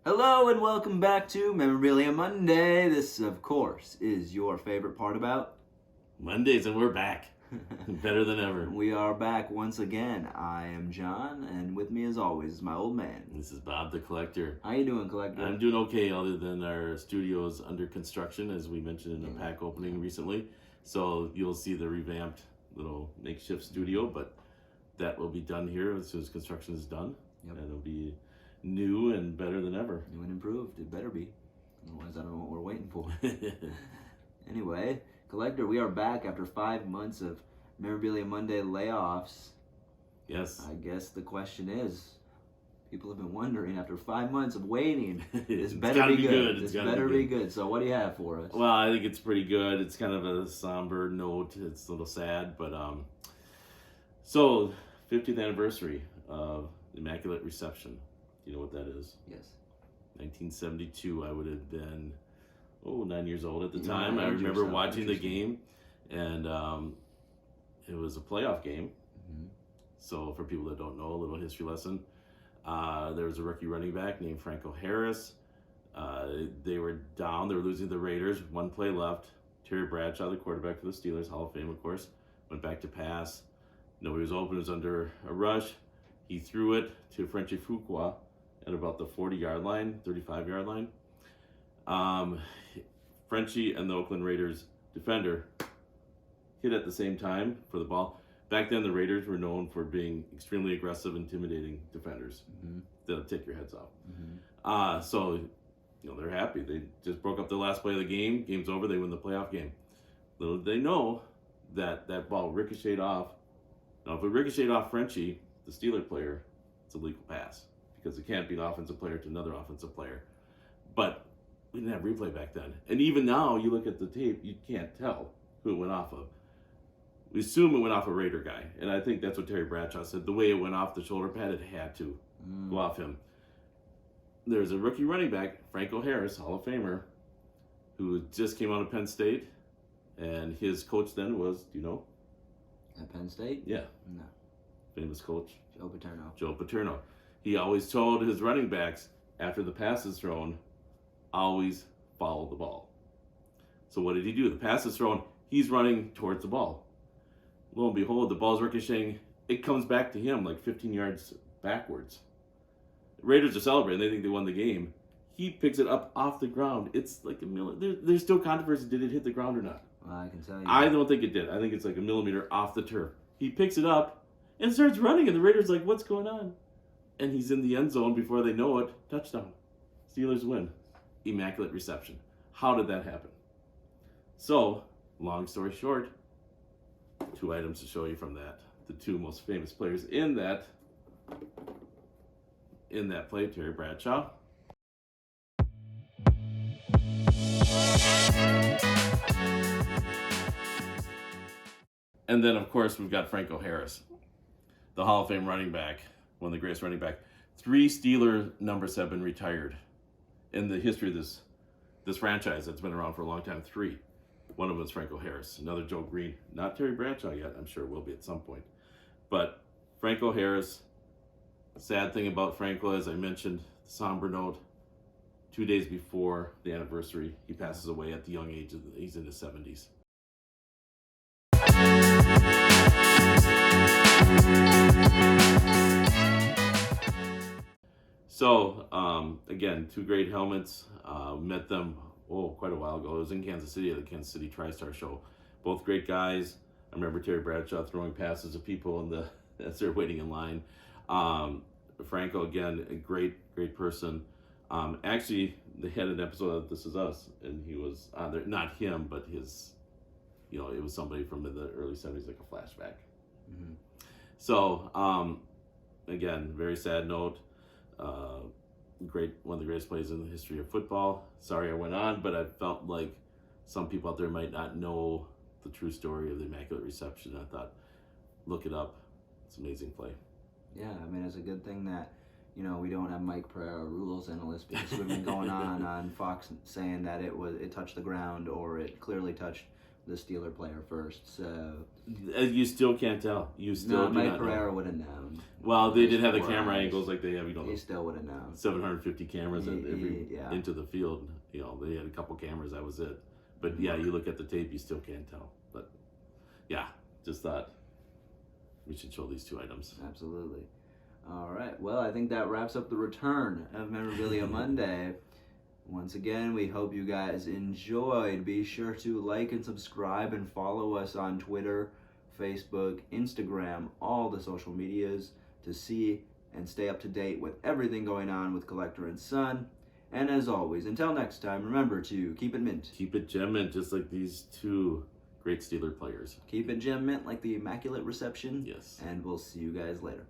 Hello and welcome back to Memorabilia Monday. This, of course, is your favorite part about Mondays, and we're back. Better than ever. We are back once again. I am John, and with me as always is my old man. This is Bob the Collector. How you doing, Collector? I'm doing okay, other than our studio is under construction, as we mentioned in the pack opening recently. So you'll see the revamped little makeshift studio, but that will be done here as soon as construction is done. Yep. And it'll be new and better than ever. New and improved. It better be. Otherwise, I don't know what we're waiting for. Anyway, Collector, we are back after 5 months of Memorabilia Monday layoffs. Yes. I guess the question is, people have been wondering after 5 months of waiting, this better be good. This better be good. So what do you have for us? Well, I think it's pretty good. It's kind of a somber note. It's a little sad, but so 50th anniversary of Immaculate Reception. Do you know what that is? Yes. 1972. I would have been 9 years old at the time. I remember watching the game, and it was a playoff game. Mm-hmm. So for people that don't know, a little history lesson. There was a rookie running back named Franco Harris. They were down. They were losing the Raiders. One play left. Terry Bradshaw, the quarterback for the Steelers, Hall of Fame, of course, went back to pass. Nobody was open. It was under a rush. He threw it to Frenchie Fuqua at about the 40-yard line, 35-yard line. Frenchie and the Oakland Raiders defender hit at the same time for the ball. Back then, the Raiders were known for being extremely aggressive, intimidating defenders. Mm-hmm. They'll take your heads off. Mm-hmm. So they're happy. They just broke up the last play of the game. Game's over. They win the playoff game. Little did they know that ball ricocheted off. Now, if it ricocheted off Frenchie, the Steeler player, it's a legal pass, because it can't be an offensive player to another offensive player. But we didn't have replay back then. And even now, you look at the tape, you can't tell who it went off of. We assume it went off a Raider guy. And I think that's what Terry Bradshaw said. The way it went off the shoulder pad, it had to go off him. There's a rookie running back, Franco Harris, Hall of Famer, who just came out of Penn State. And his coach then was, do you know? At Penn State? Yeah. No. Famous coach. Joe Paterno. He always told his running backs, after the pass is thrown, always follow the ball. So what did he do? The pass is thrown, he's running towards the ball. Lo and behold, the ball's ricocheting. It comes back to him like 15 yards backwards. The Raiders are celebrating. They think they won the game. He picks it up off the ground. It's like a millimeter. There's still controversy. Did it hit the ground or not? Well, I can tell you. I don't think it did. I think it's like a millimeter off the turf. He picks it up and starts running, and the Raiders like, what's going on? And he's in the end zone before they know it. Touchdown. Steelers win. Immaculate Reception. How did that happen? So, long story short, 2 items to show you from that. The 2 most famous players in that play, Terry Bradshaw. And then, of course, we've got Franco Harris, the Hall of Fame running back, one of the greatest running back. 3 Steeler numbers have been retired in the history of this franchise that's been around for a long time. 3. One of them is Franco Harris. Another Joe Green. Not Terry Bradshaw yet. I'm sure will be at some point. But Franco Harris, sad thing about Franco, as I mentioned, somber note, 2 days before the anniversary, he passes away at the young age he's in his 70s. So, again, 2 great helmets. Met them, quite a while ago. It was in Kansas City at the Kansas City TriStar show. Both great guys. I remember Terry Bradshaw throwing passes to people as they're waiting in line. Franco, again, a great person. Actually, they had an episode of This Is Us, and he was on there. Not him, but his, it was somebody from the early 70s, like a flashback. Mm-hmm. So, again, very sad note. One of the greatest plays in the history of football. Sorry I went on, but I felt like some people out there might not know the true story of the Immaculate Reception. I thought, look it up. It's an amazing play. Yeah, I mean, it's a good thing that, we don't have Mike Pereira, rules analyst, because we've been going on Fox saying that it touched the ground, or it clearly touched the Steeler player first, so You still can't tell. You still do Mike not know. Pereira would have known. Well, they did have the Four camera eyes. angles like they have, He still would have known. 750 cameras Yeah. into the field. They had a couple cameras, that was it. But yeah, you look at the tape, you still can't tell. But yeah, just thought we should show these two items. Absolutely. All right. Well, I think that wraps up the return of Memorabilia Monday. Once again, we hope you guys enjoyed. Be sure to like and subscribe and follow us on Twitter, Facebook, Instagram, all the social medias to see and stay up to date with everything going on with Collector and Son. And as always, until next time, remember to keep it mint. Keep it gem mint, just like these two great Steeler players. Keep it gem mint like the Immaculate reception. Yes. And we'll see you guys later.